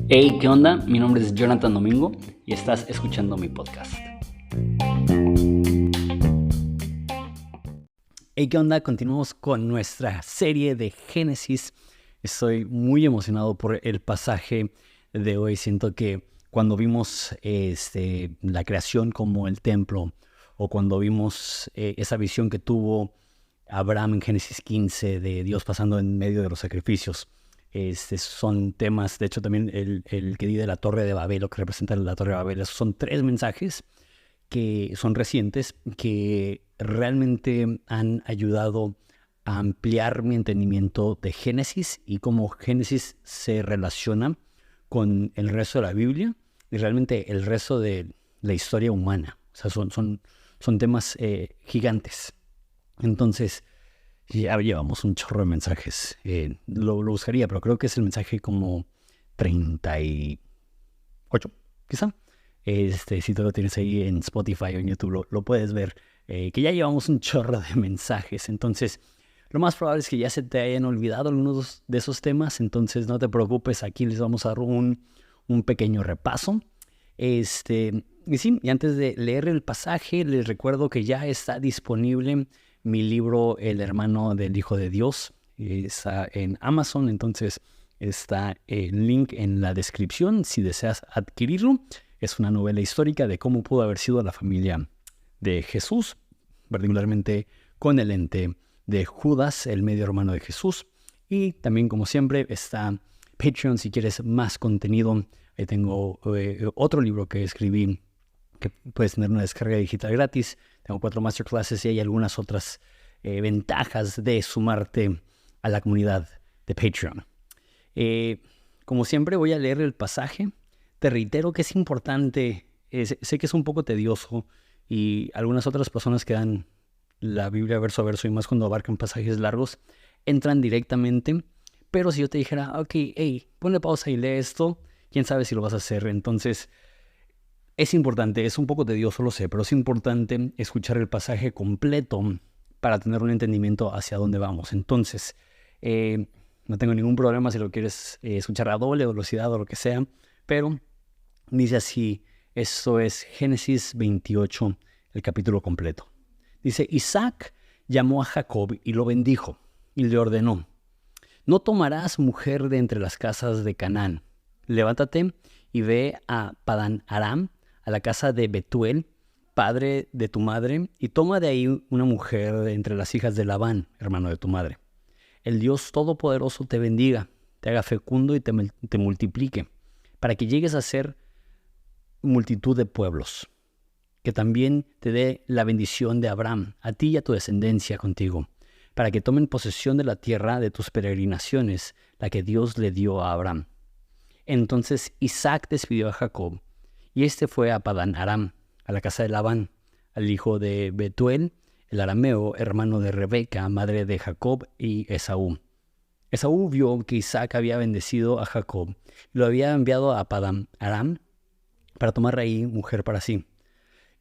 Hey, ¿qué onda? Mi nombre es Jonathan Domingo y estás escuchando mi podcast. Hey, ¿qué onda? Continuamos con nuestra serie de Génesis. Estoy muy emocionado por el pasaje de hoy. Siento que cuando vimos la creación como el templo, o cuando vimos esa visión que tuvo Abraham en Génesis 15 de Dios pasando en medio de los sacrificios, son temas, de hecho también el que di de la Torre de Babel, lo que representa la Torre de Babel, esos son 3 mensajes que son recientes, que realmente han ayudado a ampliar mi entendimiento de Génesis y cómo Génesis se relaciona con el resto de la Biblia y realmente el resto de la historia humana. O sea, son temas gigantes. Entonces, ya llevamos un chorro de mensajes. Lo buscaría, pero creo que es el mensaje como 38, quizá. Si tú lo tienes ahí en Spotify o en YouTube, lo puedes ver. Que ya llevamos un chorro de mensajes. Entonces, lo más probable es que ya se te hayan olvidado algunos de esos temas. Entonces, no te preocupes. Aquí les vamos a dar un pequeño repaso. Y sí, y antes de leer el pasaje, les recuerdo que ya está disponible mi libro El hermano del Hijo de Dios. Está en Amazon, entonces está el link en la descripción si deseas adquirirlo. Es una novela histórica de cómo pudo haber sido la familia de Jesús, particularmente con el ente de Judas, el medio hermano de Jesús. Y también, como siempre, está Patreon si quieres más contenido. Ahí tengo otro libro que escribí que puedes tener una descarga digital gratis. Tengo 4 masterclasses y hay algunas otras ventajas de sumarte a la comunidad de Patreon. Como siempre, voy a leer el pasaje. Te reitero que es importante. Sé que es un poco tedioso y algunas otras personas que dan la Biblia verso a verso y más cuando abarcan pasajes largos entran directamente. Pero si yo te dijera, ok, hey, ponle pausa y lee esto, quién sabe si lo vas a hacer. Entonces, es importante, es un poco tedioso, lo sé, pero es importante escuchar el pasaje completo para tener un entendimiento hacia dónde vamos. Entonces, no tengo ningún problema si lo quieres escuchar a doble velocidad o lo que sea, pero dice así, esto es Génesis 28, el capítulo completo. Dice, Isaac llamó a Jacob y lo bendijo y le ordenó, no tomarás mujer de entre las casas de Canaán. Levántate y ve a Padán Aram, a la casa de Betuel, padre de tu madre, y toma de ahí una mujer de entre las hijas de Labán, hermano de tu madre. El Dios Todopoderoso te bendiga, te haga fecundo y te multiplique, para que llegues a ser multitud de pueblos. Que también te dé la bendición de Abraham, a ti y a tu descendencia contigo, para que tomen posesión de la tierra de tus peregrinaciones, la que Dios le dio a Abraham. Entonces Isaac despidió a Jacob, y fue a Padán Aram, a la casa de Labán, al hijo de Betuel, el arameo, hermano de Rebeca, madre de Jacob y Esaú. Esaú vio que Isaac había bendecido a Jacob y lo había enviado a Padán Aram para tomar ahí mujer para sí.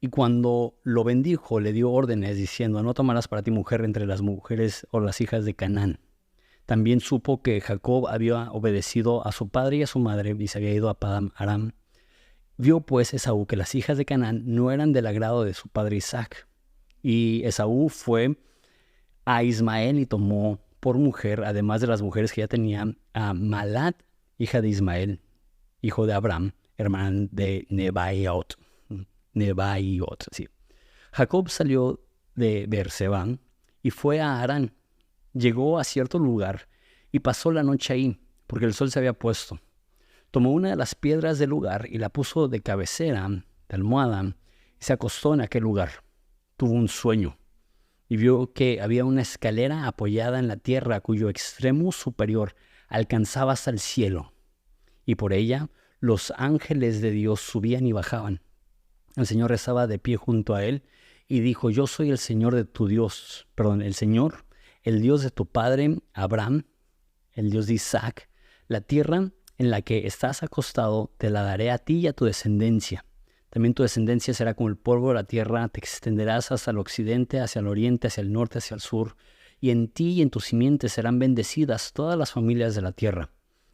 Y cuando lo bendijo, le dio órdenes diciendo, no tomarás para ti mujer entre las mujeres o las hijas de Canaán. También supo que Jacob había obedecido a su padre y a su madre y se había ido a Padán Aram. Vio pues Esaú que las hijas de Canaán no eran del agrado de su padre Isaac. Y Esaú fue a Ismael y tomó por mujer, además de las mujeres que ya tenía, a Malat, hija de Ismael, hijo de Abraham, hermano de Nebaiot, sí. Jacob salió de Beerseba y fue a Harán. Llegó a cierto lugar y pasó la noche ahí, porque el sol se había puesto. Tomó una de las piedras del lugar y la puso de cabecera, de almohada, y se acostó en aquel lugar. Tuvo un sueño y vio que había una escalera apoyada en la tierra cuyo extremo superior alcanzaba hasta el cielo, y por ella los ángeles de Dios subían y bajaban. El Señor estaba de pie junto a él y dijo, yo soy el Señor de tu Dios, el Señor, el Dios de tu padre Abraham, el Dios de Isaac. La tierra en la que estás acostado te la daré a ti y a tu descendencia. También tu descendencia será como el polvo de la tierra, te extenderás hasta el occidente, hacia el oriente, hacia el norte, hacia el sur, y en ti y en tu simiente serán bendecidas todas las familias de la tierra.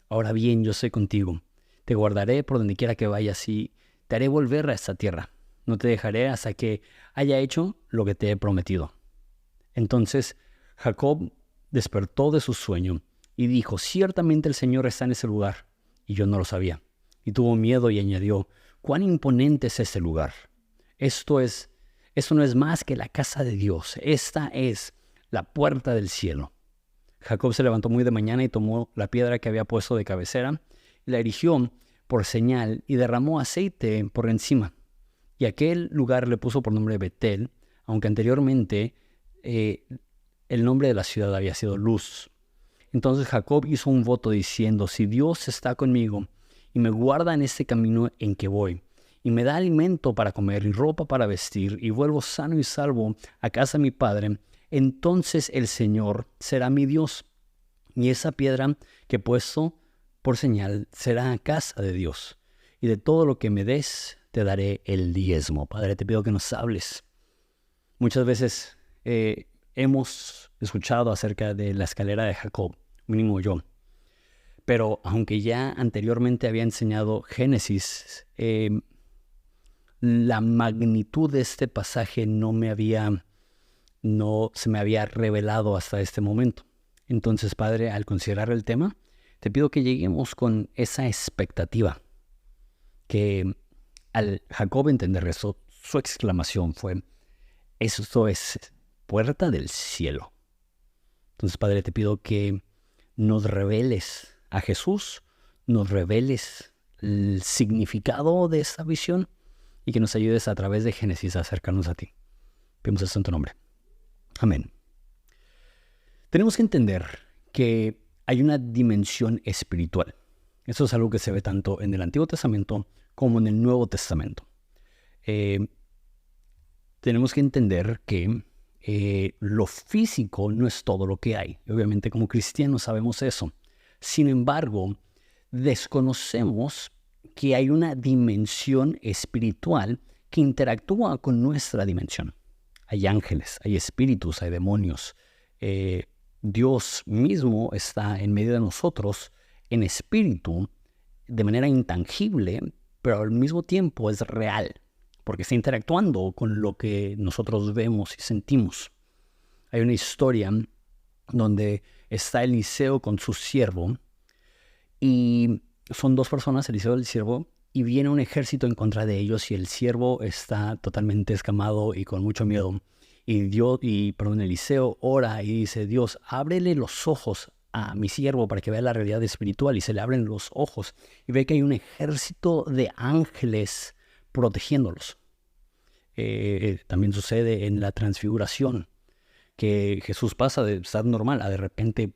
Ahora bien, yo soy contigo. Te guardaré por donde quiera que vayas y te haré volver a esta tierra. No te dejaré hasta que haya hecho lo que te he prometido. Entonces Jacob despertó de su sueño y dijo, ciertamente el Señor está en ese lugar, y yo no lo sabía. Y tuvo miedo y añadió, cuán imponente es este lugar. Esto no es más que la casa de Dios. Esta es la puerta del cielo. Jacob se levantó muy de mañana y tomó la piedra que había puesto de cabecera y la erigió por señal y derramó aceite por encima. Y aquel lugar le puso por nombre Betel, aunque anteriormente el nombre de la ciudad había sido Luz. Entonces Jacob hizo un voto diciendo, si Dios está conmigo y me guarda en este camino en que voy, y me da alimento para comer y ropa para vestir, y vuelvo sano y salvo a casa de mi padre, entonces el Señor será mi Dios, y esa piedra que he puesto por señal será casa de Dios, y de todo lo que me des te daré el diezmo. Padre, te pido que nos hables. Muchas veces hemos escuchado acerca de la escalera de Jacob, mínimo yo. Pero aunque ya anteriormente había enseñado Génesis, la magnitud de este pasaje no se me había revelado hasta este momento. Entonces, Padre, al considerar el tema, te pido que lleguemos con esa expectativa, que al Jacob entender eso, su exclamación fue, esto es puerta del cielo. Entonces, Padre, te pido que nos reveles a Jesús, nos reveles el significado de esta visión y que nos ayudes a través de Génesis a acercarnos a ti. Pedimos esto en tu nombre. Amén. Tenemos que entender que hay una dimensión espiritual. Eso es algo que se ve tanto en el Antiguo Testamento como en el Nuevo Testamento. Tenemos que entender que lo físico no es todo lo que hay. Obviamente como cristianos sabemos eso. Sin embargo, desconocemos que hay una dimensión espiritual que interactúa con nuestra dimensión. Hay ángeles, hay espíritus, hay demonios. Dios mismo está en medio de nosotros en espíritu de manera intangible, pero al mismo tiempo es real, porque está interactuando con lo que nosotros vemos y sentimos. Hay una historia donde está Eliseo con su siervo y son dos personas, Eliseo y el siervo, y viene un ejército en contra de ellos y el siervo está totalmente escamado y con mucho miedo. Eliseo ora y dice, Dios, ábrele los ojos a mi siervo para que vea la realidad espiritual, y se le abren los ojos y ve que hay un ejército de ángeles protegiéndolos. También sucede en la transfiguración, que Jesús pasa de estar normal a de repente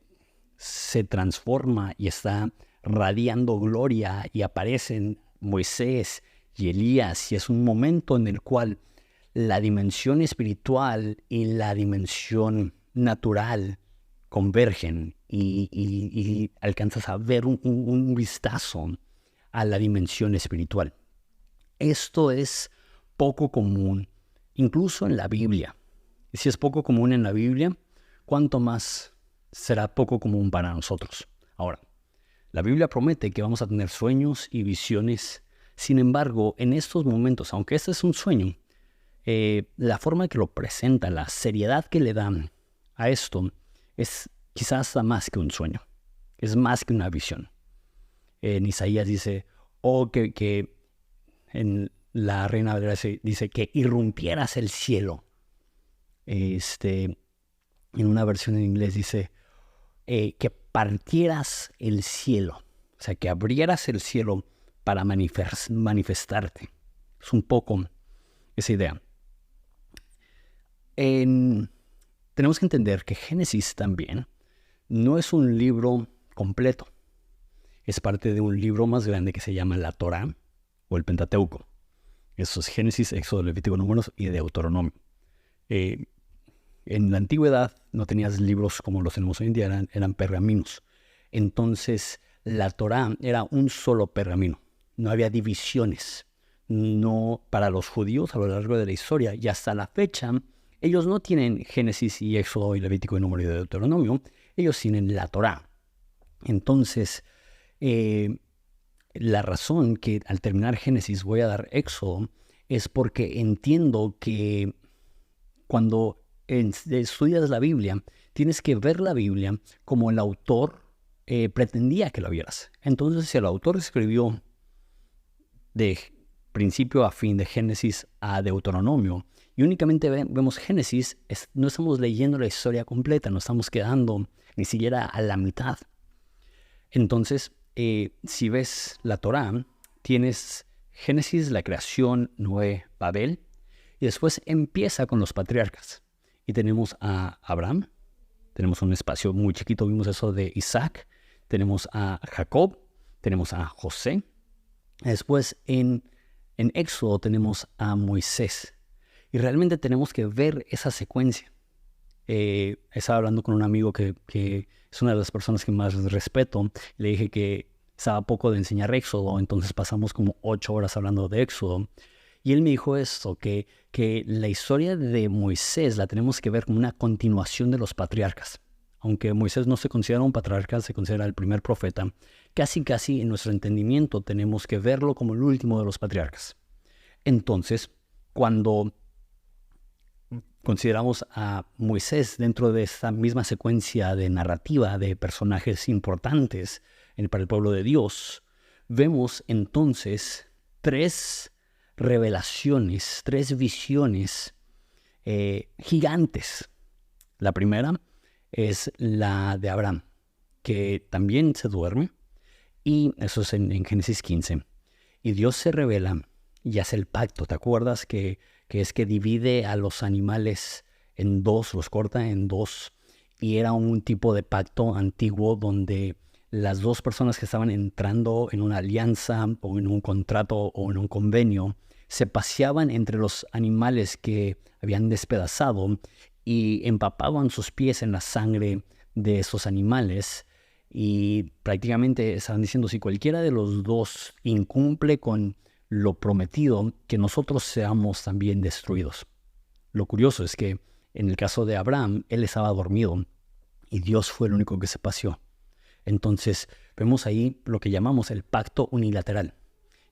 se transforma y está radiando gloria y aparecen Moisés y Elías, y es un momento en el cual la dimensión espiritual y la dimensión natural convergen y alcanzas a ver un vistazo a la dimensión espiritual. Esto es poco común, incluso en la Biblia. Y si es poco común en la Biblia, ¿cuánto más será poco común para nosotros? Ahora, la Biblia promete que vamos a tener sueños y visiones. Sin embargo, en estos momentos, aunque este es un sueño, la forma que lo presenta, la seriedad que le dan a esto, es quizás hasta más que un sueño. Es más que una visión. En Isaías dice, que en la Reina Valera dice que irrumpieras el cielo. En una versión en inglés dice que partieras el cielo, o sea, que abrieras el cielo para manifestarte. Es un poco esa idea. Tenemos que entender que Génesis también no es un libro completo. Es parte de un libro más grande que se llama la Torá o el Pentateuco. Eso es Génesis, Éxodo, Levítico, Números y Deuteronomio. En la antigüedad no tenías libros como los tenemos hoy en día, eran pergaminos. Entonces la Torá era un solo pergamino. No había divisiones. No, para los judíos a lo largo de la historia y hasta la fecha, Ellos no tienen Génesis y Éxodo y Levítico y Número y Deuteronomio, ellos tienen la Torá. Entonces, la razón que al terminar Génesis voy a dar Éxodo es porque entiendo que cuando estudias la Biblia, tienes que ver la Biblia como el autor pretendía que la vieras. Entonces, si el autor escribió de principio a fin, de Génesis a Deuteronomio, y únicamente vemos Génesis, no estamos leyendo la historia completa, no estamos quedando ni siquiera a la mitad. Entonces, si ves la Torá, tienes Génesis, la creación, Noé, Babel, y después empieza con los patriarcas. Y tenemos a Abraham, tenemos un espacio muy chiquito, vimos eso de Isaac, tenemos a Jacob, tenemos a José. Después en Éxodo tenemos a Moisés. Y realmente tenemos que ver esa secuencia. Estaba hablando con un amigo que es una de las personas que más respeto. Le dije que estaba a poco de enseñar Éxodo, entonces pasamos como 8 horas hablando de Éxodo. Y él me dijo esto, que la historia de Moisés la tenemos que ver como una continuación de los patriarcas. Aunque Moisés no se considera un patriarca, se considera el primer profeta, casi en nuestro entendimiento tenemos que verlo como el último de los patriarcas. Entonces, cuando consideramos a Moisés dentro de esta misma secuencia de narrativa de personajes importantes para el pueblo de Dios, vemos entonces 3 revelaciones, 3 visiones gigantes. La primera es la de Abraham, que también se duerme, y eso es en Génesis 15. Y Dios se revela y hace el pacto. ¿Te acuerdas que es que divide a los animales en 2, los corta en 2? Y era un tipo de pacto antiguo donde las 2 personas que estaban entrando en una alianza o en un contrato o en un convenio se paseaban entre los animales que habían despedazado y empapaban sus pies en la sangre de esos animales, y prácticamente estaban diciendo, si cualquiera de los 2 incumple con lo prometido, que nosotros seamos también destruidos. Lo curioso es que en el caso de Abraham, él estaba dormido y Dios fue el único que se paseó. Entonces vemos ahí lo que llamamos el pacto unilateral,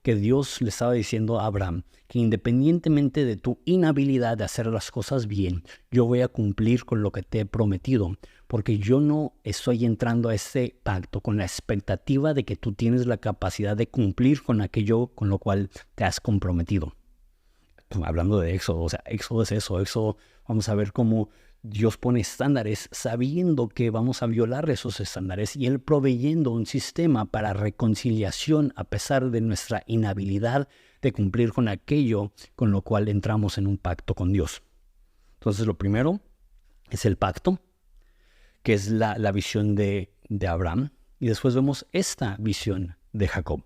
que Dios le estaba diciendo a Abraham que independientemente de tu inhabilidad de hacer las cosas bien, yo voy a cumplir con lo que te he prometido, porque yo no estoy entrando a ese pacto con la expectativa de que tú tienes la capacidad de cumplir con aquello con lo cual te has comprometido. Hablando de Éxodo, o sea, Éxodo es eso, Éxodo, vamos a ver cómo Dios pone estándares sabiendo que vamos a violar esos estándares, y Él proveyendo un sistema para reconciliación a pesar de nuestra inhabilidad de cumplir con aquello con lo cual entramos en un pacto con Dios. Entonces lo primero es el pacto, que es la visión de Abraham, y después vemos esta visión de Jacob,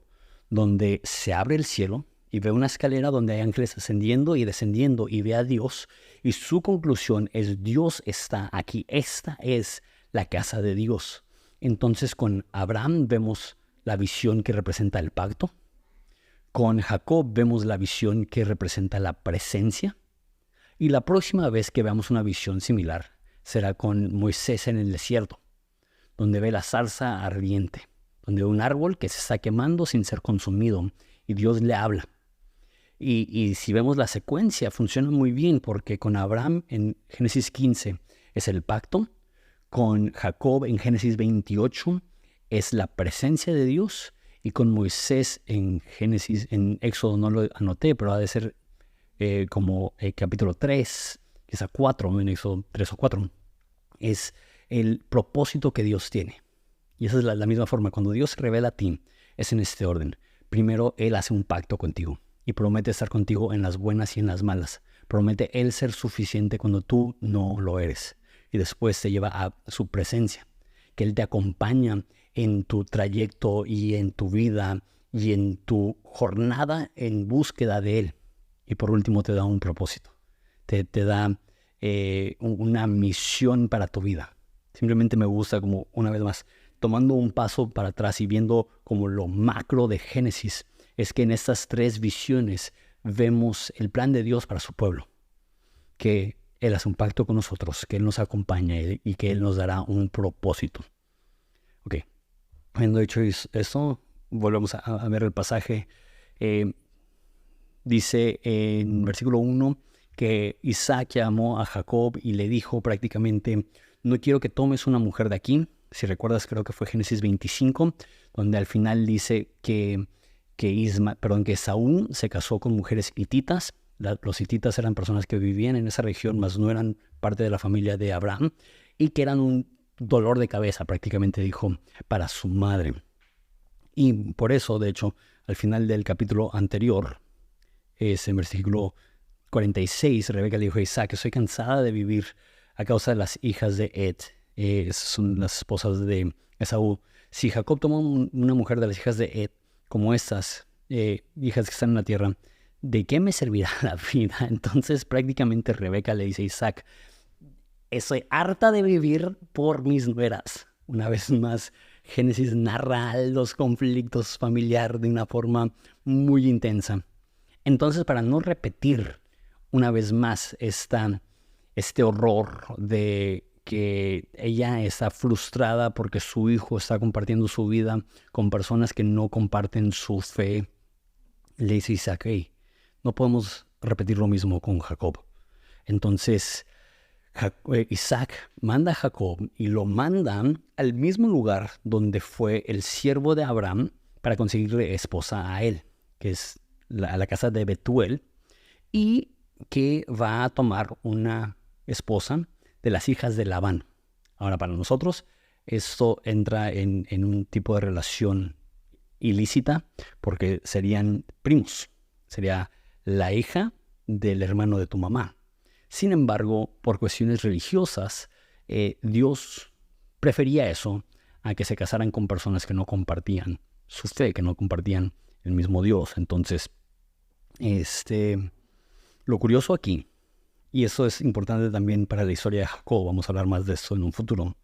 donde se abre el cielo y ve una escalera donde hay ángeles ascendiendo y descendiendo, y ve a Dios, y su conclusión es: Dios está aquí, esta es la casa de Dios. Entonces con Abraham vemos la visión que representa el pacto, con Jacob vemos la visión que representa la presencia, y la próxima vez que veamos una visión similar será con Moisés en el desierto, donde ve la zarza ardiente, donde ve un árbol que se está quemando sin ser consumido, y Dios le habla. Y si vemos la secuencia, funciona muy bien, porque con Abraham en Génesis 15 es el pacto, con Jacob en Génesis 28 es la presencia de Dios, y con Moisés en Éxodo no lo anoté, pero ha de ser como capítulo 3, quizá 4, en Éxodo 3 o 4, es el propósito que Dios tiene. Y esa es la misma forma, cuando Dios se revela a ti, es en este orden. Primero, Él hace un pacto contigo y promete estar contigo en las buenas y en las malas. Promete Él ser suficiente cuando tú no lo eres. Y después te lleva a su presencia, que Él te acompaña en tu trayecto y en tu vida y en tu jornada en búsqueda de Él. Y por último te da un propósito, te da una misión para tu vida. Simplemente me gusta, como una vez más, tomando un paso para atrás y viendo como lo macro de Génesis, es que en estas 3 visiones vemos el plan de Dios para su pueblo, que Él hace un pacto con nosotros, que Él nos acompaña y que Él nos dará un propósito. Ok, habiendo dicho eso, volvemos a ver el pasaje. Dice en versículo 1 que Isaac llamó a Jacob y le dijo prácticamente: no quiero que tomes una mujer de aquí. Si recuerdas, creo que fue Génesis 25, donde al final dice que Esaú se casó con mujeres hititas. Los hititas eran personas que vivían en esa región, mas no eran parte de la familia de Abraham, y que eran un dolor de cabeza, prácticamente dijo, para su madre. Y por eso, de hecho, al final del capítulo anterior, es en versículo 46, Rebeca le dijo a Isaac: estoy cansada de vivir a causa de las hijas de Ed. Son las esposas de Esaú. Si Jacob toma una mujer de las hijas de Ed, como estas hijas que están en la tierra, ¿de qué me servirá la vida? Entonces prácticamente Rebeca le dice a Isaac: estoy harta de vivir por mis nueras. Una vez más, Génesis narra los conflictos familiares de una forma muy intensa. Entonces, para no repetir una vez más este horror de que ella está frustrada porque su hijo está compartiendo su vida con personas que no comparten su fe, le dice Isaac: hey, no podemos repetir lo mismo con Jacob. Entonces, Isaac manda a Jacob y lo mandan al mismo lugar donde fue el siervo de Abraham para conseguirle esposa a él, que es a la casa de Betuel, y que va a tomar una esposa de las hijas de Labán. Ahora, para nosotros, esto entra en un tipo de relación ilícita porque serían primos. Sería la hija del hermano de tu mamá. Sin embargo, por cuestiones religiosas, Dios prefería eso a que se casaran con personas que no compartían su fe, que no compartían el mismo Dios. Entonces, lo curioso aquí, y eso es importante también para la historia de Jacob, vamos a hablar más de eso en un futuro,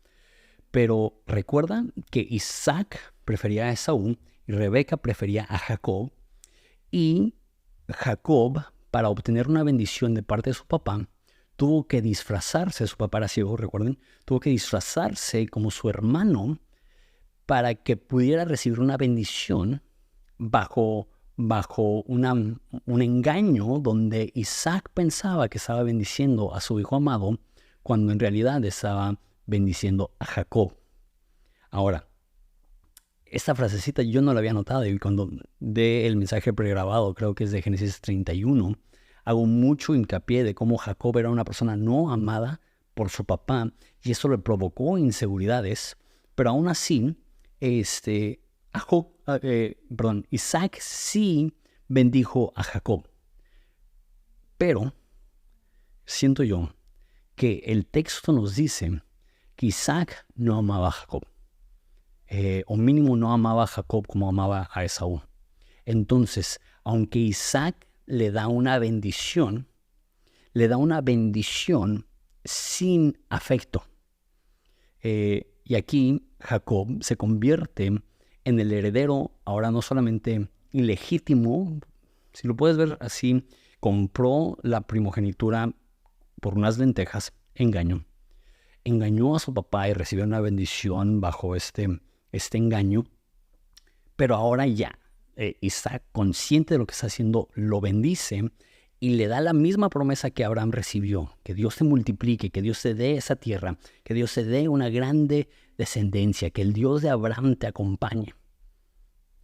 pero recuerda que Isaac prefería a Esaú y Rebeca prefería a Jacob, y Jacob, para obtener una bendición de parte de su papá, tuvo que disfrazarse, su papá era ciego, recuerden, tuvo que disfrazarse como su hermano para que pudiera recibir una bendición bajo un engaño donde Isaac pensaba que estaba bendiciendo a su hijo amado, cuando en realidad estaba bendiciendo a Jacob. Ahora, esta frasecita yo no la había notado, y cuando dé el mensaje pregrabado, creo que es de Génesis 31, hago mucho hincapié de cómo Jacob era una persona no amada por su papá, y eso le provocó inseguridades, pero aún así, Isaac sí bendijo a Jacob. Pero siento yo que el texto nos dice que Isaac no amaba a Jacob. O mínimo no amaba a Jacob como amaba a Esaú. Entonces, aunque Isaac le da una bendición sin afecto. Y aquí Jacob se convierte en el heredero, ahora no solamente ilegítimo, si lo puedes ver así, compró la primogenitura por unas lentejas, engañó a su papá y recibió una bendición bajo este engaño, pero ahora ya Isaac, consciente de lo que está haciendo, lo bendice y le da la misma promesa que Abraham recibió: que Dios te multiplique, que Dios te dé esa tierra, que Dios te dé una grande descendencia, que el Dios de Abraham te acompañe.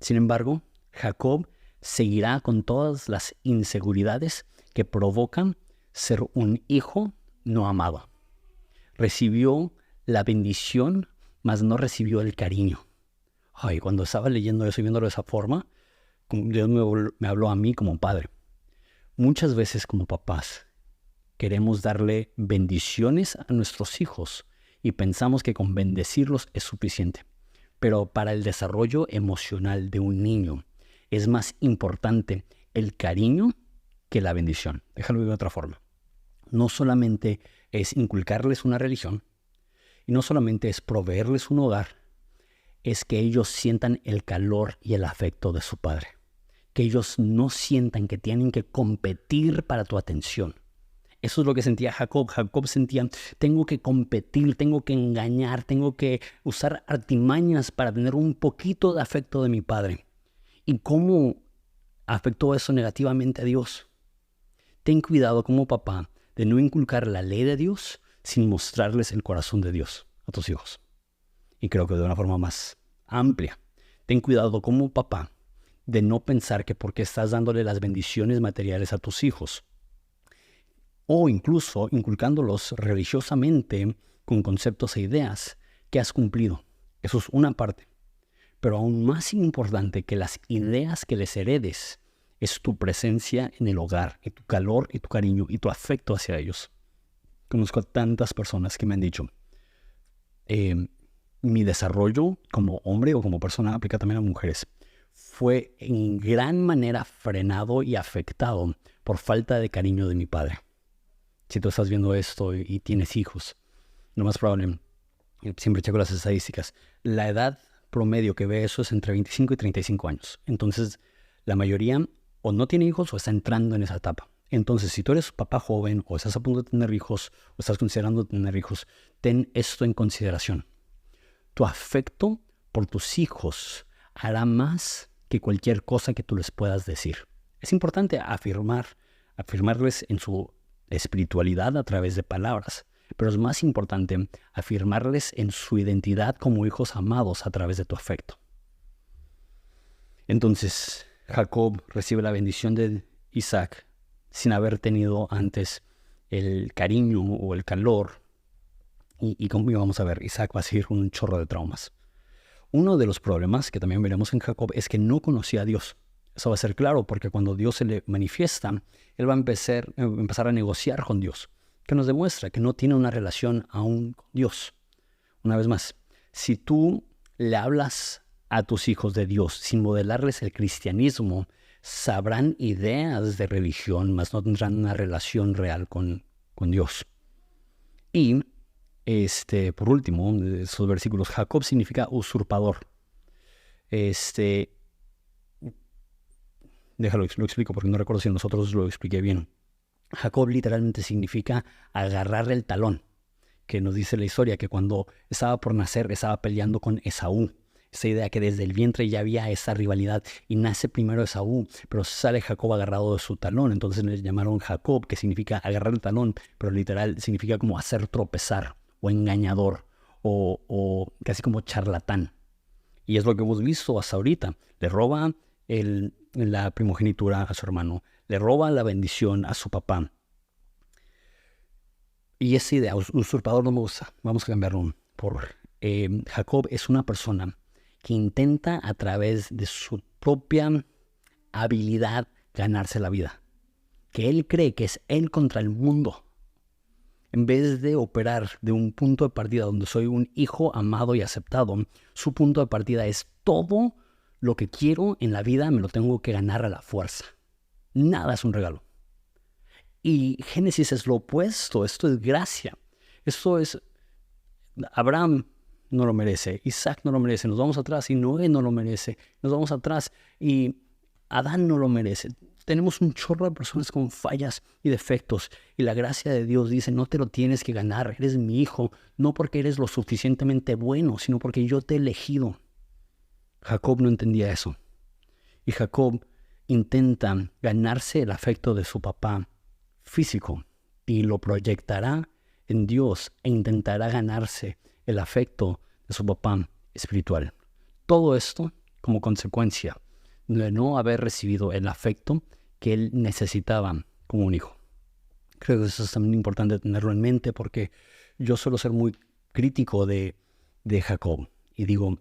Sin embargo, Jacob seguirá con todas las inseguridades que provocan ser un hijo no amado. Recibió la bendición, mas no recibió el cariño. Ay, cuando estaba leyendo eso y viéndolo de esa forma, Dios me habló a mí como padre. Muchas veces como papás queremos darle bendiciones a nuestros hijos y pensamos que con bendecirlos es suficiente. Pero para el desarrollo emocional de un niño es más importante el cariño que la bendición. Déjalo de otra forma. No solamente es inculcarles una religión y no solamente es proveerles un hogar, es que ellos sientan el calor y el afecto de su padre. Que ellos no sientan que tienen que competir para tu atención. Eso es lo que sentía Jacob. Jacob sentía, tengo que competir, tengo que engañar, tengo que usar artimañas para tener un poquito de afecto de mi padre. ¿Y cómo afectó eso negativamente a Dios? Ten cuidado como papá de no inculcar la ley de Dios sin mostrarles el corazón de Dios a tus hijos. Y creo que de una forma más amplia. Ten cuidado como papá de no pensar que porque estás dándole las bendiciones materiales a tus hijos, o incluso inculcándolos religiosamente con conceptos e ideas, que has cumplido. Eso es una parte. Pero aún más importante que las ideas que les heredes es tu presencia en el hogar, y tu calor, y tu cariño, y tu afecto hacia ellos. Conozco a tantas personas que me han dicho, mi desarrollo como hombre o como persona, aplica también a mujeres, fue en gran manera frenado y afectado por falta de cariño de mi padre. Si tú estás viendo esto y tienes hijos, lo más probable, siempre checo las estadísticas, la edad promedio que ve eso es entre 25 y 35 años. Entonces, la mayoría o no tiene hijos o está entrando en esa etapa. Entonces, si tú eres papá joven o estás a punto de tener hijos o estás considerando tener hijos, ten esto en consideración. Tu afecto por tus hijos hará más que cualquier cosa que tú les puedas decir. Es importante afirmarles en su espiritualidad a través de palabras, pero es más importante afirmarles en su identidad como hijos amados a través de tu afecto. Entonces, Jacob recibe la bendición de Isaac sin haber tenido antes el cariño o el calor. Y como vamos a ver, Isaac va a seguir con un chorro de traumas. Uno de los problemas que también veremos en Jacob es que no conocía a Dios. Eso va a ser claro porque cuando Dios se le manifiesta, él va a empezar a negociar con Dios, que nos demuestra que no tiene una relación aún con Dios. Una vez más, si tú le hablas a tus hijos de Dios sin modelarles el cristianismo, sabrán ideas de religión, mas no tendrán una relación real con Dios. Y por último, esos versículos, Jacob significa usurpador. Déjalo, lo explico porque no recuerdo si nosotros lo expliqué bien. Jacob literalmente significa agarrar el talón, que nos dice la historia que cuando estaba por nacer estaba peleando con Esaú. Esa idea que desde el vientre ya había esa rivalidad y nace primero Esaú, pero sale Jacob agarrado de su talón. Entonces le llamaron Jacob, que significa agarrar el talón, pero literal significa como hacer tropezar o engañador o casi como charlatán. Y es lo que hemos visto hasta ahorita. Le roba la primogenitura a su hermano, le roba la bendición a su papá. Y esa idea, usurpador, no me gusta. Vamos a cambiarlo por Jacob es una persona que intenta a través de su propia habilidad ganarse la vida. Que él cree que es él contra el mundo. En vez de operar de un punto de partida donde soy un hijo amado y aceptado, su punto de partida es todo lo que quiero en la vida me lo tengo que ganar a la fuerza. Nada es un regalo. Y Génesis es lo opuesto, esto es gracia. Esto es, Abraham no lo merece, Isaac no lo merece, nos vamos atrás y Noé no lo merece, nos vamos atrás y Adán no lo merece. Tenemos un chorro de personas con fallas y defectos y la gracia de Dios dice, no te lo tienes que ganar, eres mi hijo, no porque eres lo suficientemente bueno, sino porque yo te he elegido. Jacob no entendía eso. Y Jacob intenta ganarse el afecto de su papá físico y lo proyectará en Dios e intentará ganarse el afecto de su papá espiritual. Todo esto como consecuencia de no haber recibido el afecto que él necesitaba como un hijo. Creo que eso es también importante tenerlo en mente porque yo suelo ser muy crítico de Jacob y digo,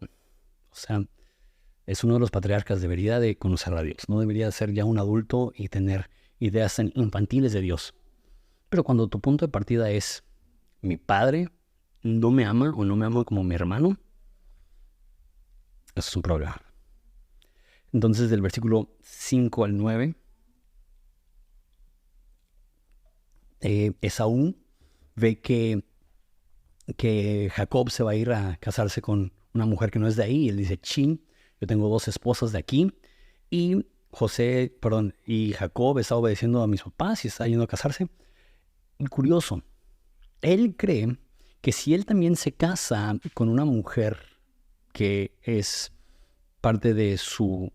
es uno de los patriarcas, debería de conocer a Dios, no debería ser ya un adulto y tener ideas tan infantiles de Dios. Pero cuando tu punto de partida es, mi padre no me ama o no me ama como mi hermano, eso es un problema. Entonces del versículo 5 al 9, Esaú ve que Jacob se va a ir a casarse con una mujer que no es de ahí, y él dice, chin, yo tengo 2 esposas de aquí, y Jacob está obedeciendo a mis papás y está yendo a casarse. curioso. Él cree que si él también se casa con una mujer que es parte de su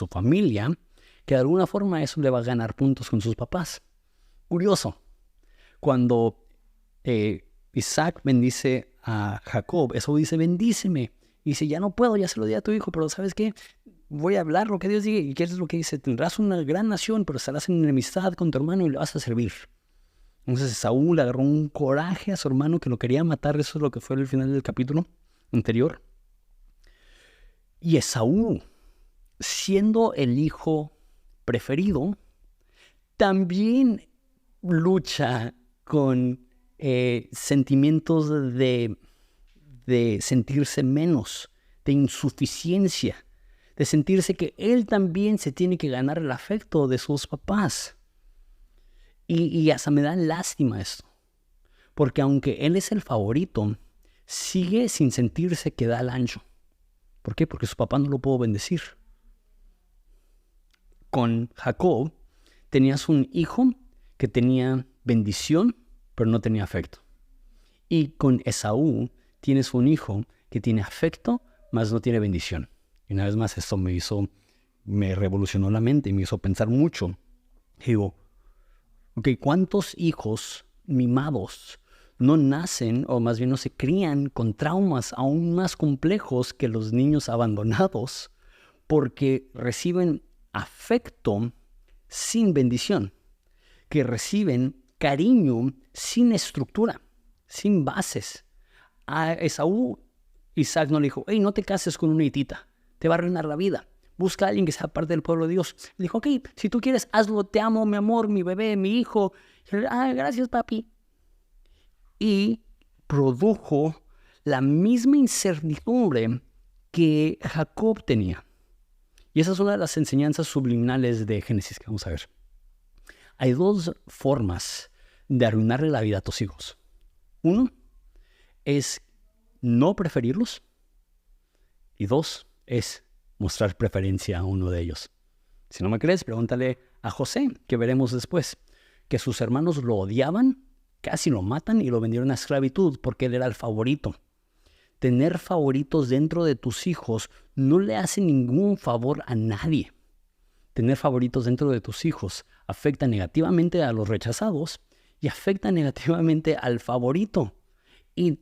familia, que de alguna forma eso le va a ganar puntos con sus papás. Curioso. Cuando Isaac bendice a Jacob, Esaú dice, bendíceme. Y dice, ya no puedo, ya se lo di a tu hijo, pero ¿sabes qué? Voy a hablar lo que Dios diga. ¿Y qué es lo que dice? Tendrás una gran nación, pero estarás en enemistad con tu hermano y le vas a servir. Entonces Esaú le agarró un coraje a su hermano que lo quería matar. Eso es lo que fue el final del capítulo anterior. Y Esaú, siendo el hijo preferido, también lucha con sentimientos de sentirse menos, de insuficiencia, de sentirse que él también se tiene que ganar el afecto de sus papás. Y hasta me da lástima esto, porque aunque él es el favorito, sigue sin sentirse que da el ancho. ¿Por qué? Porque su papá no lo pudo bendecir. Con Jacob tenías un hijo que tenía bendición, pero no tenía afecto. Y con Esaú tienes un hijo que tiene afecto, mas no tiene bendición. Y una vez más esto me revolucionó la mente y me hizo pensar mucho. Digo, ok, ¿cuántos hijos mimados no nacen, o más bien no se crían con traumas aún más complejos que los niños abandonados porque reciben afecto sin bendición, que reciben cariño sin estructura, sin bases? A Esaú, Isaac no le dijo, hey, no te cases con una hitita, te va a arruinar la vida. Busca a alguien que sea parte del pueblo de Dios. Le dijo, ok, si tú quieres, hazlo, te amo, mi amor, mi bebé, mi hijo. Gracias, papi. Y produjo la misma incertidumbre que Jacob tenía. Y esa es una de las enseñanzas subliminales de Génesis que vamos a ver. Hay dos formas de arruinarle la vida a tus hijos. Uno es no preferirlos. Y dos es mostrar preferencia a uno de ellos. Si no me crees, pregúntale a José, que veremos después, que sus hermanos lo odiaban, casi lo matan y lo vendieron a esclavitud porque él era el favorito. Tener favoritos dentro de tus hijos no le hace ningún favor a nadie. Tener favoritos dentro de tus hijos afecta negativamente a los rechazados y afecta negativamente al favorito. Y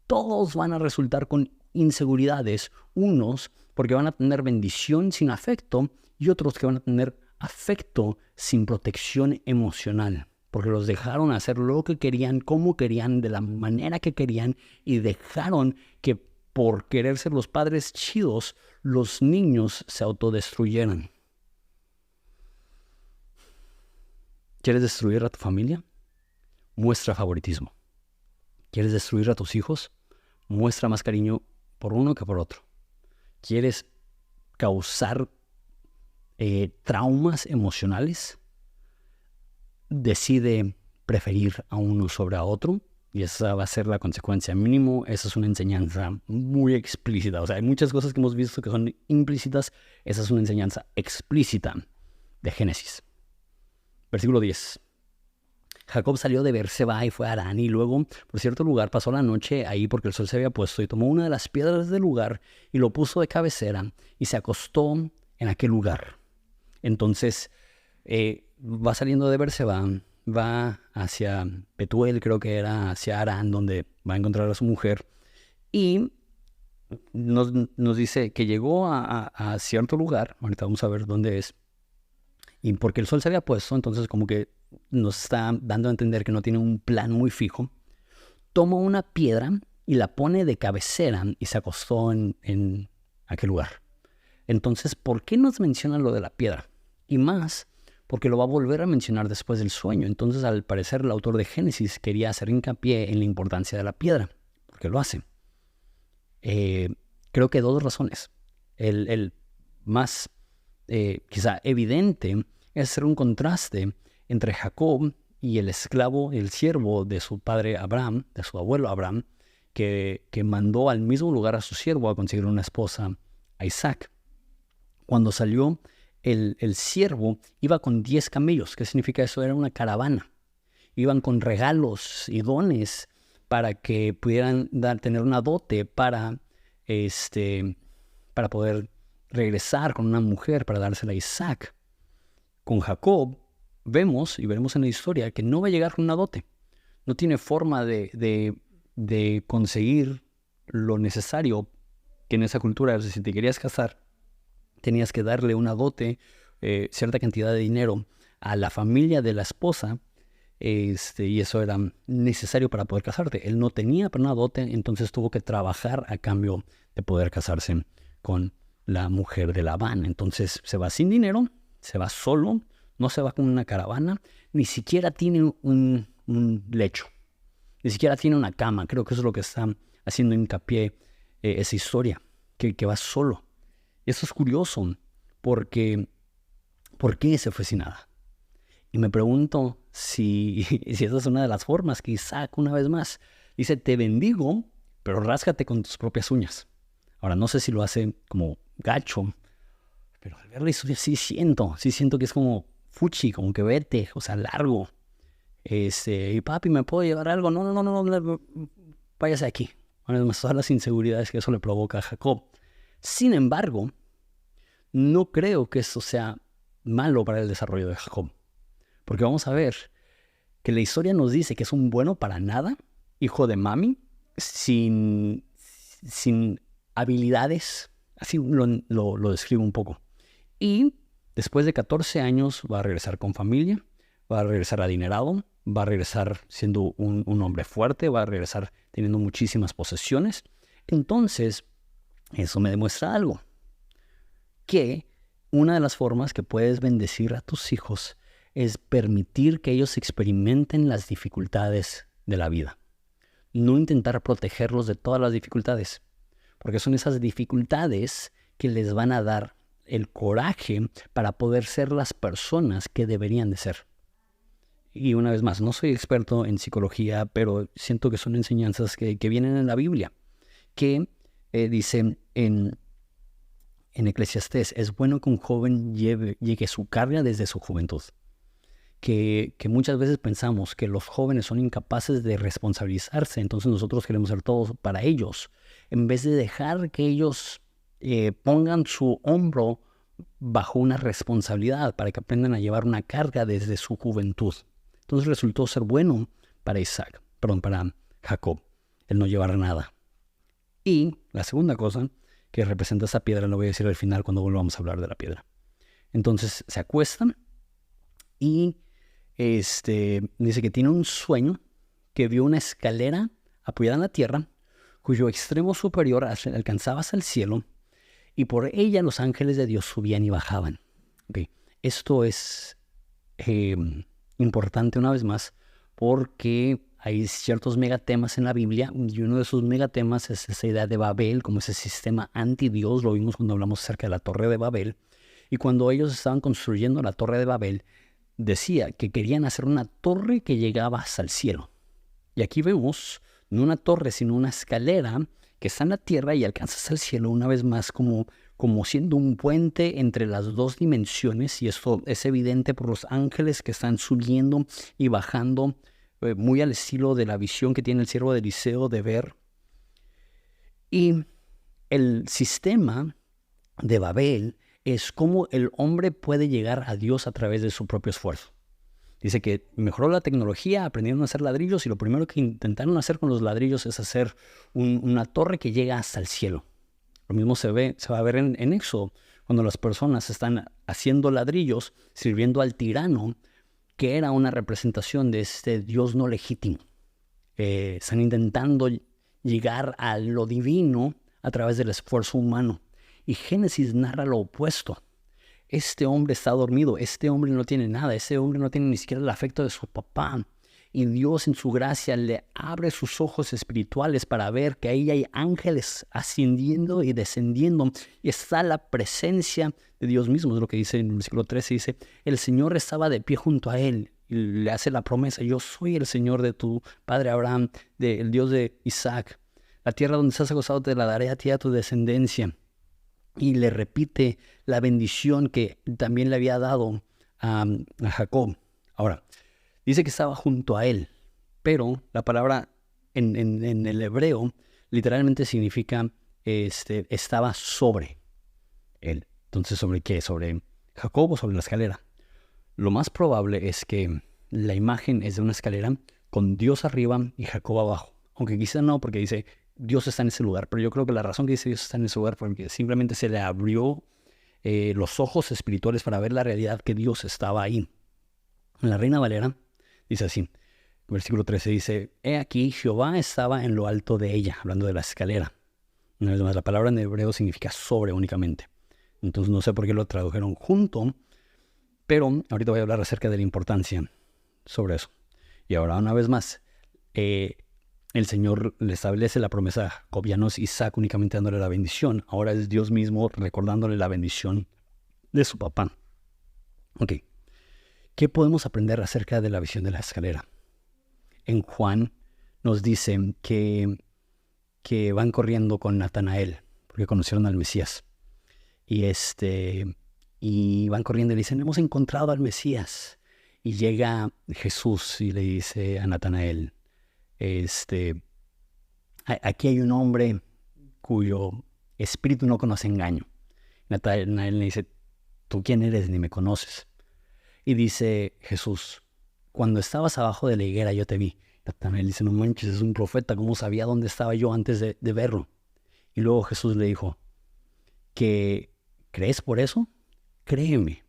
todos van a resultar con inseguridades, unos porque van a tener bendición sin afecto y otros que van a tener afecto sin protección emocional, porque los dejaron hacer lo que querían, como querían, de la manera que querían y dejaron que por querer ser los padres chidos, los niños se autodestruyeran. ¿Quieres destruir a tu familia? Muestra favoritismo. ¿Quieres destruir a tus hijos? Muestra más cariño por uno que por otro. ¿Quieres causar traumas emocionales? Decide preferir a uno sobre a otro y esa va a ser la consecuencia. Mínimo, esa es una enseñanza muy explícita. O sea, hay muchas cosas que hemos visto que son implícitas. Esa es una enseñanza explícita de Génesis. Versículo 10. Jacob salió de Beerseba y fue a Harán y luego por cierto lugar pasó la noche ahí porque el sol se había puesto y tomó una de las piedras del lugar y lo puso de cabecera y se acostó en aquel lugar. Entonces va saliendo de Beerseba, va hacia Betuel, creo que era hacia Harán, donde va a encontrar a su mujer y nos dice que llegó a cierto lugar. Ahorita vamos a ver dónde es. Y porque el sol se había puesto, entonces como que nos está dando a entender que no tiene un plan muy fijo. Toma una piedra y la pone de cabecera y se acostó en aquel lugar. Entonces, ¿por qué nos menciona lo de la piedra? Y más, porque lo va a volver a mencionar después del sueño. Entonces, al parecer, el autor de Génesis quería hacer hincapié en la importancia de la piedra. ¿Por qué lo hace? Creo que dos razones. El más quizá evidente es hacer un contraste entre Jacob y el esclavo, el siervo de su padre Abraham, de su abuelo Abraham, que mandó al mismo lugar a su siervo a conseguir una esposa, a Isaac. Cuando salió, el siervo iba con 10 camellos. ¿Qué significa eso? Era una caravana. iban con regalos y dones para que pudieran tener una dote para poder regresar con una mujer para dársela a Isaac. Con Jacob vemos y veremos en la historia que no va a llegar con una dote. No tiene forma de conseguir lo necesario que en esa cultura, si te querías casar, tenías que darle una dote, cierta cantidad de dinero a la familia de la esposa, y eso era necesario para poder casarte. Él no tenía para una dote, entonces tuvo que trabajar a cambio de poder casarse con la mujer de Labán. Entonces se va sin dinero, se va solo, no se va con una caravana, ni siquiera tiene un lecho, ni siquiera tiene una cama. Creo que eso es lo que está haciendo hincapié esa historia, que va solo. Y eso es curioso, porque ¿por qué se fue sin nada? Y me pregunto si esa es una de las formas que Isaac, una vez más, dice: te bendigo, pero ráscate con tus propias uñas. Ahora, no sé si lo hace como gacho, pero al ver la historia sí siento que es como fuchi, como que vete, o sea, largo. Y papi, ¿me puedo llevar algo? No, váyase aquí. Una vez más, todas las inseguridades que eso le provoca a Jacob. Sin embargo, no creo que eso sea malo para el desarrollo de Jacob. Porque vamos a ver que la historia nos dice que es un bueno para nada, hijo de mami, sin habilidades. Así lo describo un poco. Y después de 14 años va a regresar con familia, va a regresar adinerado, va a regresar siendo un hombre fuerte, va a regresar teniendo muchísimas posesiones. Entonces, eso me demuestra algo. Que una de las formas que puedes bendecir a tus hijos es permitir que ellos experimenten las dificultades de la vida. No intentar protegerlos de todas las dificultades, porque son esas dificultades que les van a dar el coraje para poder ser las personas que deberían de ser. Y una vez más, no soy experto en psicología, pero siento que son enseñanzas que vienen en la Biblia, que dice en Eclesiastés: es bueno que un joven llegue su carga desde su juventud. Que muchas veces pensamos que los jóvenes son incapaces de responsabilizarse, entonces nosotros queremos hacer todo para ellos, en vez de dejar que ellos pongan su hombro bajo una responsabilidad para que aprendan a llevar una carga desde su juventud. Entonces resultó ser bueno para para Jacob, el no llevar nada. Y la segunda cosa que representa esa piedra, lo voy a decir al final cuando volvamos a hablar de la piedra. Entonces se acuestan y dice que tiene un sueño, que vio una escalera apoyada en la tierra, cuyo extremo superior alcanzaba hasta el cielo, y por ella los ángeles de Dios subían y bajaban. Okay. Esto es importante una vez más, porque hay ciertos megatemas en la Biblia, y uno de esos megatemas es esa idea de Babel, como ese sistema anti-Dios. Lo vimos cuando hablamos acerca de la Torre de Babel. Y cuando ellos estaban construyendo la Torre de Babel, decía que querían hacer una torre que llegaba hasta el cielo. Y aquí vemos no una torre, sino una escalera que está en la tierra y alcanza hasta el cielo, una vez más como siendo un puente entre las dos dimensiones. Y esto es evidente por los ángeles que están subiendo y bajando, muy al estilo de la visión que tiene el siervo de Eliseo de ver. Y el sistema de Babel es cómo el hombre puede llegar a Dios a través de su propio esfuerzo. Dice que mejoró la tecnología, aprendieron a hacer ladrillos, y lo primero que intentaron hacer con los ladrillos es hacer una torre que llega hasta el cielo. Lo mismo se va a ver en Éxodo, cuando las personas están haciendo ladrillos, sirviendo al tirano, que era una representación de este Dios no legítimo. Están intentando llegar a lo divino a través del esfuerzo humano. Y Génesis narra lo opuesto. Este hombre está dormido, este hombre no tiene nada, este hombre no tiene ni siquiera el afecto de su papá. Y Dios en su gracia le abre sus ojos espirituales para ver que ahí hay ángeles ascendiendo y descendiendo. Y está la presencia de Dios mismo. Es lo que dice en el versículo 13, dice: el Señor estaba de pie junto a él. Y le hace la promesa: yo soy el Señor de tu padre Abraham, el Dios de Isaac. La tierra donde estás acostado te la daré a ti y a tu descendencia. Y le repite la bendición que también le había dado a Jacob. Ahora, Dice que estaba junto a él, pero la palabra en el hebreo literalmente significa estaba sobre él. Entonces, ¿sobre qué? ¿Sobre Jacob o sobre la escalera? Lo más probable es que la imagen es de una escalera con Dios arriba y Jacob abajo. Aunque quizá no, porque dice Dios está en ese lugar. Pero yo creo que la razón que dice Dios está en ese lugar fue porque simplemente se le abrió los ojos espirituales para ver la realidad que Dios estaba ahí. En la Reina Valera dice así, versículo 13 dice, he aquí Jehová estaba en lo alto de ella, hablando de la escalera. Una vez más, la palabra en hebreo significa sobre únicamente. Entonces no sé por qué lo tradujeron junto, pero ahorita voy a hablar acerca de la importancia sobre eso. Y ahora una vez más, el Señor le establece la promesa a Jacob, ya no es Isaac únicamente dándole la bendición, ahora es Dios mismo recordándole la bendición de su papá. Ok, ¿qué podemos aprender acerca de la visión de la escalera? En Juan nos dicen que van corriendo con Natanael, porque conocieron al Mesías. Y van corriendo y le dicen, hemos encontrado al Mesías. Y llega Jesús y le dice a Natanael, aquí hay un hombre cuyo espíritu no conoce engaño. Natanael le dice, ¿tú quién eres? Ni me conoces. Y dice Jesús, cuando estabas abajo de la higuera yo te vi. Natanael dice, no manches, es un profeta, ¿cómo sabía dónde estaba yo antes de verlo? Y luego Jesús le dijo, ¿crees por eso? Créeme,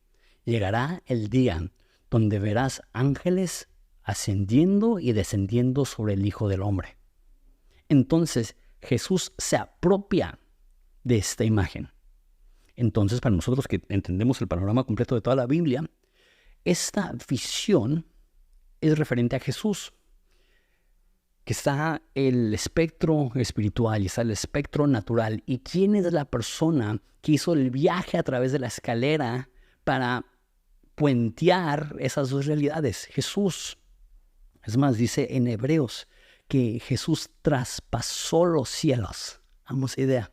llegará el día donde verás ángeles ascendiendo y descendiendo sobre el Hijo del Hombre. Entonces Jesús se apropia de esta imagen. Entonces, para nosotros que entendemos el panorama completo de toda la Biblia, esta visión es referente a Jesús, que está el espectro espiritual y está el espectro natural. ¿Y quién es la persona que hizo el viaje a través de la escalera para puentear esas dos realidades? Jesús. Es más, dice en Hebreos que Jesús traspasó los cielos. Damos esa idea.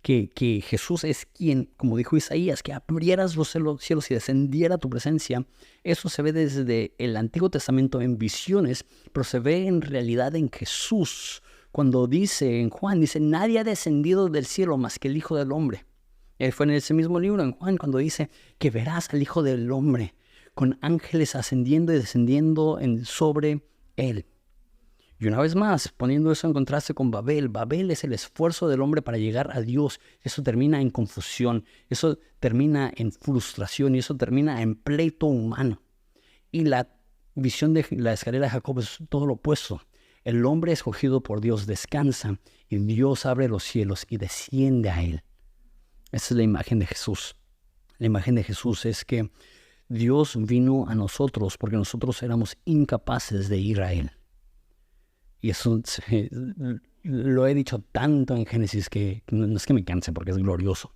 Que Jesús es quien, como dijo Isaías, que abrieras los cielos y descendiera tu presencia. Eso se ve desde el Antiguo Testamento en visiones, pero se ve en realidad en Jesús. Cuando dice en Juan, dice, nadie ha descendido del cielo más que el Hijo del Hombre. Fue en ese mismo libro, en Juan, cuando dice que verás al Hijo del Hombre con ángeles ascendiendo y descendiendo sobre él. Y una vez más, poniendo eso en contraste con Babel, Babel es el esfuerzo del hombre para llegar a Dios. Eso termina en confusión, eso termina en frustración y eso termina en pleito humano. Y la visión de la escalera de Jacob es todo lo opuesto. El hombre escogido por Dios descansa y Dios abre los cielos y desciende a él. Esa es la imagen de Jesús. La imagen de Jesús es que Dios vino a nosotros porque nosotros éramos incapaces de ir a él. Y eso lo he dicho tanto en Génesis que no es que me canse porque es glorioso.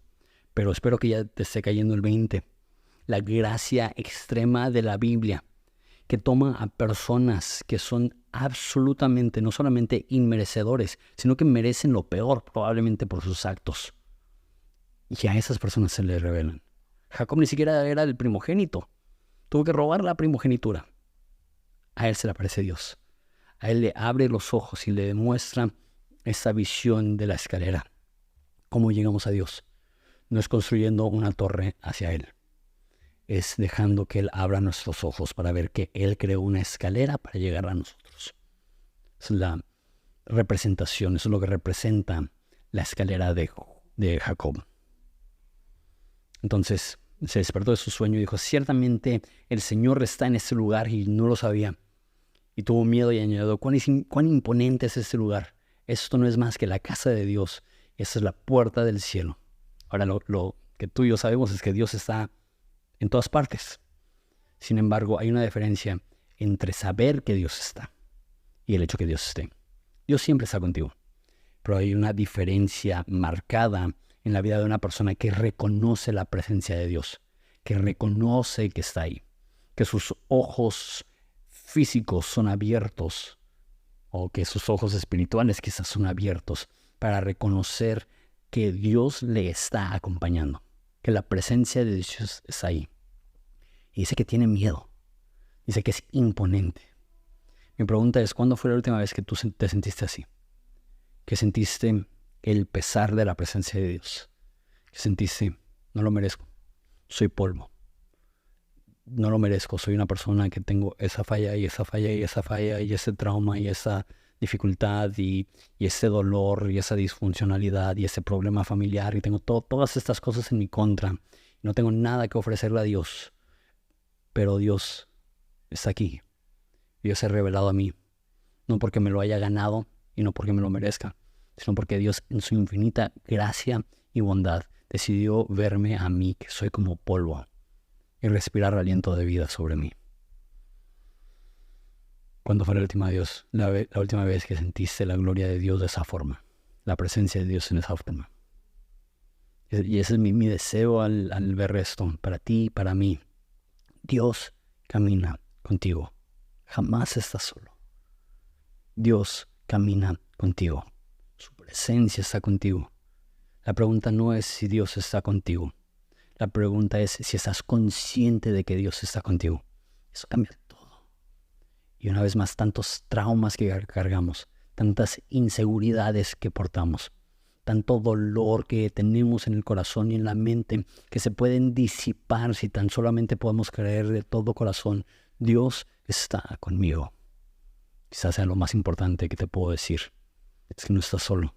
Pero espero que ya te esté cayendo el 20. La gracia extrema de la Biblia, que toma a personas que son absolutamente, no solamente inmerecedores, sino que merecen lo peor probablemente por sus actos. Y a esas personas se les revelan. Jacob ni siquiera era el primogénito. Tuvo que robar la primogenitura. A él se le aparece Dios. A él le abre los ojos y le demuestra esa visión de la escalera. ¿Cómo llegamos a Dios? No es construyendo una torre hacia él. Es dejando que él abra nuestros ojos para ver que él creó una escalera para llegar a nosotros. Es la representación, eso es lo que representa la escalera de Jacob. Entonces se despertó de su sueño y dijo, ciertamente el Señor está en este lugar y no lo sabía. Y tuvo miedo y añadió, ¿cuán imponente es este lugar? Esto no es más que la casa de Dios. Esta es la puerta del cielo. Ahora lo que tú y yo sabemos es que Dios está en todas partes. Sin embargo, hay una diferencia entre saber que Dios está y el hecho que Dios esté. Dios siempre está contigo. Pero hay una diferencia marcada en la vida de una persona que reconoce la presencia de Dios, que reconoce que está ahí, que sus ojos físicos son abiertos o que sus ojos espirituales quizás son abiertos para reconocer que Dios le está acompañando, que la presencia de Dios está ahí. Y dice que tiene miedo, dice que es imponente. Mi pregunta es, ¿cuándo fue la última vez que tú te sentiste así? Que sentiste el pesar de la presencia de Dios. Que sentiste, no lo merezco, soy polvo. No lo merezco, soy una persona que tengo esa falla y esa falla y esa falla y ese trauma y esa dificultad y ese dolor y esa disfuncionalidad y ese problema familiar y tengo todas estas cosas en mi contra. No tengo nada que ofrecerle a Dios, pero Dios está aquí. Dios se ha revelado a mí, no porque me lo haya ganado y no porque me lo merezca, sino porque Dios en su infinita gracia y bondad decidió verme a mí, que soy como polvo, y respirar aliento de vida sobre mí. ¿Cuándo fue la última vez que sentiste la gloria de Dios de esa forma? La presencia de Dios en esa forma. Y ese es mi deseo al ver esto, para ti y para mí. Dios camina contigo. Jamás estás solo. Dios camina contigo. Su presencia está contigo. La pregunta no es si Dios está contigo. La pregunta es si estás consciente de que Dios está contigo. Eso cambia todo. Y una vez más, tantos traumas que cargamos, tantas inseguridades que portamos, tanto dolor que tenemos en el corazón y en la mente, que se pueden disipar si tan solamente podemos creer de todo corazón, Dios está conmigo. Quizás sea lo más importante que te puedo decir, es que no estás solo.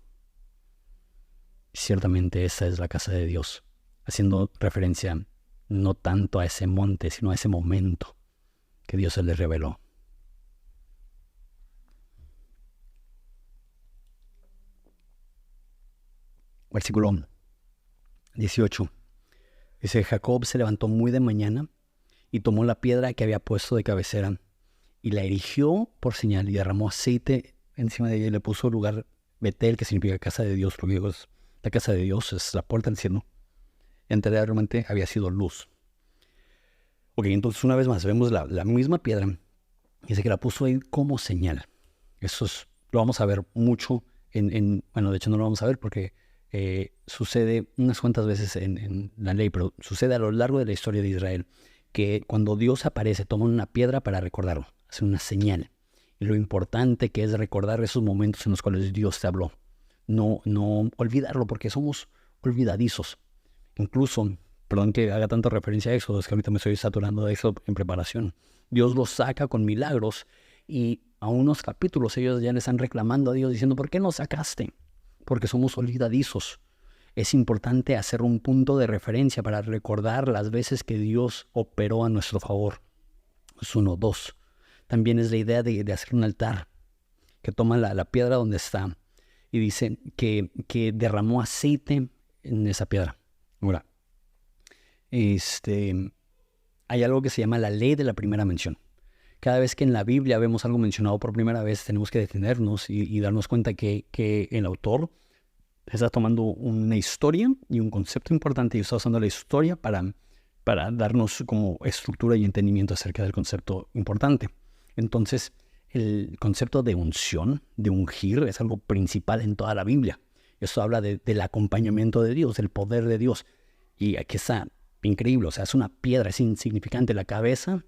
Ciertamente esta es la casa de Dios, haciendo referencia no tanto a ese monte, sino a ese momento que Dios se le reveló. Versículo 18. Dice, Jacob se levantó muy de mañana y tomó la piedra que había puesto de cabecera y la erigió por señal y derramó aceite encima de ella y le puso lugar Betel, que significa casa de Dios, porque la casa de Dios es la puerta del cielo. Y anteriormente había sido luz. Ok, entonces una vez más vemos la misma piedra. Dice que la puso ahí como señal. Eso lo vamos a ver mucho bueno, de hecho no lo vamos a ver porque sucede unas cuantas veces en la ley, pero sucede a lo largo de la historia de Israel que cuando Dios aparece, toma una piedra para recordarlo, hace una señal. Y lo importante que es recordar esos momentos en los cuales Dios te habló. No olvidarlo porque somos olvidadizos. Incluso, perdón que haga tanta referencia a Éxodo, es que ahorita me estoy saturando de Éxodo en preparación. Dios los saca con milagros y a unos capítulos ellos ya le están reclamando a Dios diciendo, ¿por qué nos sacaste? Porque somos olvidadizos. Es importante hacer un punto de referencia para recordar las veces que Dios operó a nuestro favor. Es 1, 2. También es la idea de hacer un altar, que toma la piedra donde está y dice que derramó aceite en esa piedra. Ahora, hay algo que se llama la ley de la primera mención. Cada vez que en la Biblia vemos algo mencionado por primera vez, tenemos que detenernos y darnos cuenta que el autor está tomando una historia y un concepto importante y está usando la historia para darnos como estructura y entendimiento acerca del concepto importante. Entonces, el concepto de unción, de ungir, es algo principal en toda la Biblia. Esto habla del acompañamiento de Dios, del poder de Dios. Y aquí está increíble, o sea, es una piedra, es insignificante. La cabeza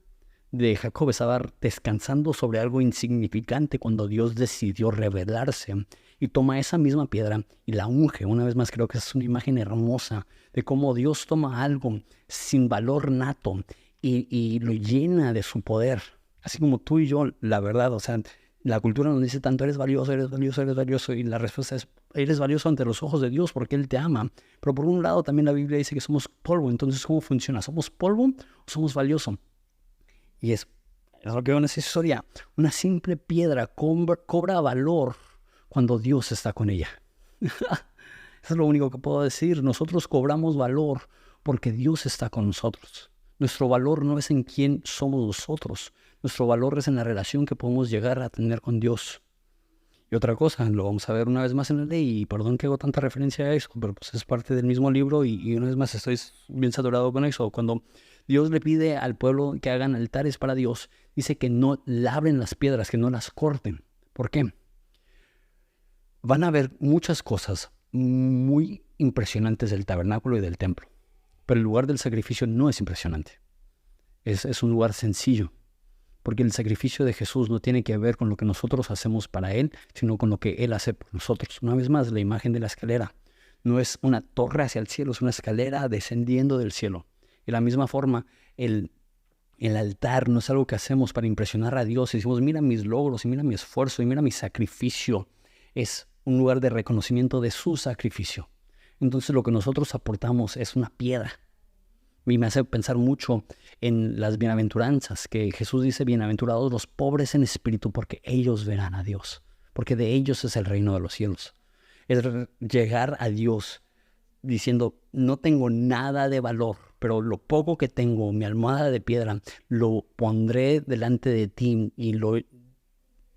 de Jacob estaba descansando sobre algo insignificante cuando Dios decidió revelarse y toma esa misma piedra y la unge. Una vez más, creo que es una imagen hermosa de cómo Dios toma algo sin valor nato y lo llena de su poder. Así como tú y yo, la verdad, o sea, la cultura nos dice tanto, eres valioso, eres valioso, eres valioso, y la respuesta es, eres valioso ante los ojos de Dios porque Él te ama. Pero por un lado también la Biblia dice que somos polvo. Entonces, ¿cómo funciona? ¿Somos polvo o somos valioso? Y es lo que veo en esa historia. Una simple piedra cobra valor cuando Dios está con ella. Eso es lo único que puedo decir. Nosotros cobramos valor porque Dios está con nosotros. Nuestro valor no es en quién somos nosotros. Nuestro valor es en la relación que podemos llegar a tener con Dios. Y otra cosa, lo vamos a ver una vez más en la ley, y perdón que hago tanta referencia a eso, pero pues es parte del mismo libro y una vez más estoy bien saturado con eso. Cuando Dios le pide al pueblo que hagan altares para Dios, dice que no labren las piedras, que no las corten. ¿Por qué? Van a ver muchas cosas muy impresionantes del tabernáculo y del templo, pero el lugar del sacrificio no es impresionante. Es un lugar sencillo. porque el sacrificio de Jesús no tiene que ver con lo que nosotros hacemos para Él, sino con lo que Él hace por nosotros. Una vez más, la imagen de la escalera no es una torre hacia el cielo, es una escalera descendiendo del cielo. De la misma forma, el altar no es algo que hacemos para impresionar a Dios. Y decimos, mira mis logros, y mira mi esfuerzo, y mira mi sacrificio. Es un lugar de reconocimiento de su sacrificio. Entonces lo que nosotros aportamos es una piedra. Y me hace pensar mucho en las bienaventuranzas, que Jesús dice, bienaventurados los pobres en espíritu, porque ellos verán a Dios, porque de ellos es el reino de los cielos. Es llegar a Dios diciendo, no tengo nada de valor, pero lo poco que tengo, mi almohada de piedra, lo pondré delante de ti y lo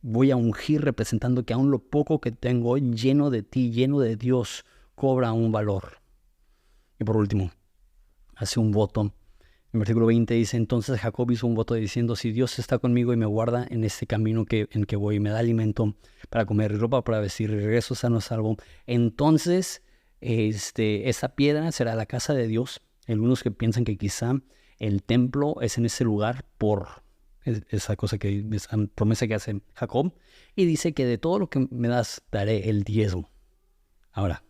voy a ungir representando que aún lo poco que tengo, lleno de ti, lleno de Dios, cobra un valor. Y por último, hace un voto. En versículo 20 dice, entonces Jacob hizo un voto diciendo, si Dios está conmigo y me guarda en este camino en que voy, y me da alimento para comer y ropa para vestir y regreso sano y salvo, entonces esa piedra será la casa de Dios. Algunos que piensan que quizá el templo es en ese lugar por esa promesa que hace Jacob, y dice que de todo lo que me das daré el diezmo. Ahora,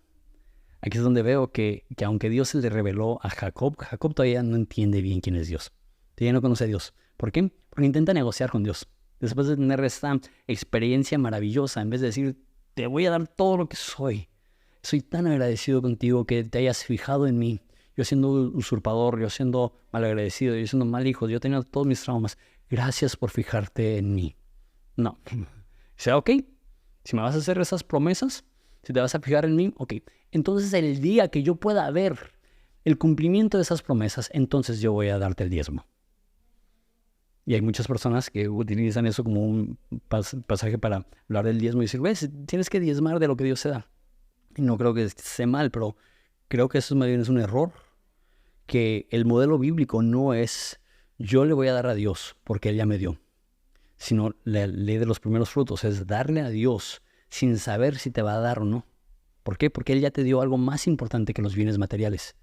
aquí es donde veo que aunque Dios se le reveló a Jacob, Jacob todavía no entiende bien quién es Dios. Todavía no conoce a Dios. ¿Por qué? Porque intenta negociar con Dios. Después de tener esta experiencia maravillosa, en vez de decir, te voy a dar todo lo que soy. Soy tan agradecido contigo que te hayas fijado en mí. Yo siendo usurpador, yo siendo malagradecido, yo siendo mal hijo, yo teniendo todos mis traumas. Gracias por fijarte en mí. No. Dice, ok, si me vas a hacer esas promesas, si te vas a fijar en mí, ok. Entonces el día que yo pueda ver el cumplimiento de esas promesas, entonces yo voy a darte el diezmo. Y hay muchas personas que utilizan eso como un pasaje para hablar del diezmo y decir, ves, tienes que diezmar de lo que Dios te da. Y no creo que esté mal, pero creo que eso más bien es un error. Que el modelo bíblico no es yo le voy a dar a Dios porque Él ya me dio, sino la ley de los primeros frutos es darle a Dios sin saber si te va a dar o no. ¿Por qué? Porque Él ya te dio algo más importante que los bienes materiales.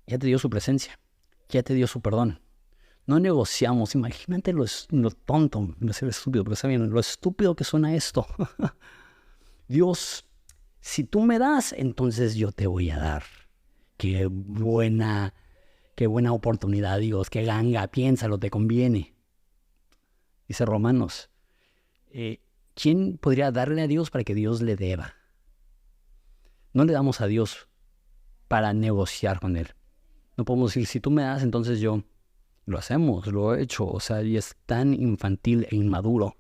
Ya te dio su presencia, ya te dio su perdón. No negociamos. Imagínate lo tonto, no sé, lo estúpido, pero está bien, lo estúpido que suena esto. Dios, si tú me das, entonces yo te voy a dar. Qué buena oportunidad, Dios, qué ganga, piénsalo, te conviene. Dice Romanos, ¿quién podría darle a Dios para que Dios le deba? No le damos a Dios para negociar con Él. No podemos decir, si tú me das, entonces yo. Lo hacemos, lo he hecho, o sea, y es tan infantil e inmaduro.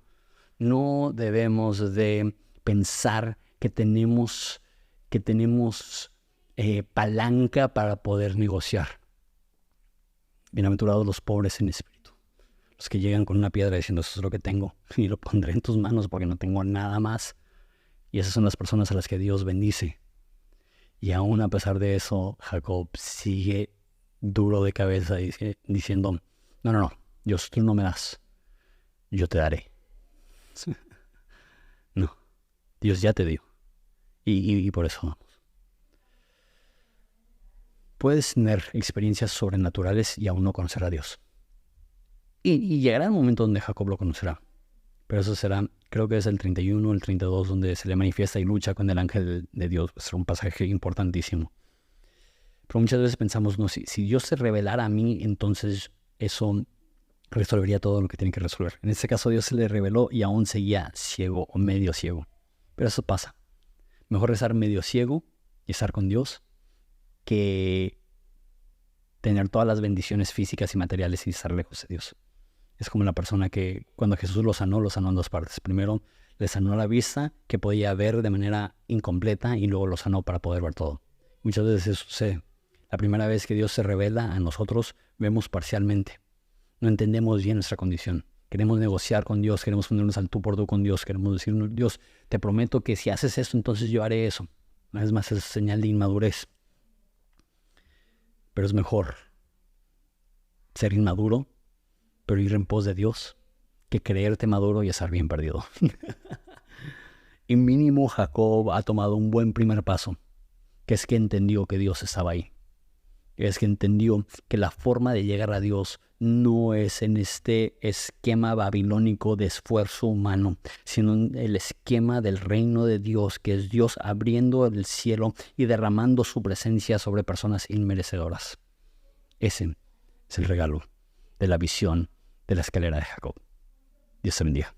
No debemos de pensar que tenemos palanca para poder negociar. Bienaventurados los pobres en espíritu, los que llegan con una piedra diciendo, eso es lo que tengo, y lo pondré en tus manos porque no tengo nada más. Y esas son las personas a las que Dios bendice. Y aún a pesar de eso, Jacob sigue duro de cabeza diciendo, no, Dios, tú no me das, yo te daré. No, Dios ya te dio. Y por eso vamos. Puedes tener experiencias sobrenaturales y aún no conocer a Dios. Y llegará el momento donde Jacob lo conocerá. Pero eso será, creo que es el 31, el 32, donde se le manifiesta y lucha con el ángel de Dios. Será un pasaje importantísimo. Pero muchas veces pensamos, no, si Dios se revelara a mí, entonces eso resolvería todo lo que tiene que resolver. En este caso Dios se le reveló y aún seguía ciego o medio ciego. Pero eso pasa. Mejor estar medio ciego y estar con Dios que tener todas las bendiciones físicas y materiales y estar lejos de Dios. Es como la persona que cuando Jesús lo sanó en dos partes. Primero le sanó la vista que podía ver de manera incompleta y luego lo sanó para poder ver todo. Muchas veces eso sucede. La primera vez que Dios se revela a nosotros, vemos parcialmente. No entendemos bien nuestra condición. Queremos negociar con Dios, queremos ponernos al tú por tú con Dios, queremos decir, Dios, te prometo que si haces esto, entonces yo haré eso. Una vez más, es señal de inmadurez. Pero es mejor ser inmaduro, pero ir en pos de Dios, que creerte maduro y estar bien perdido. Y mínimo Jacob ha tomado un buen primer paso, que es que entendió que Dios estaba ahí. es que entendió que la forma de llegar a Dios no es en este esquema babilónico de esfuerzo humano, sino en el esquema del reino de Dios, que es Dios abriendo el cielo y derramando su presencia sobre personas inmerecedoras. Ese es el regalo de la visión de la escalera de Jacob. Dios te bendiga.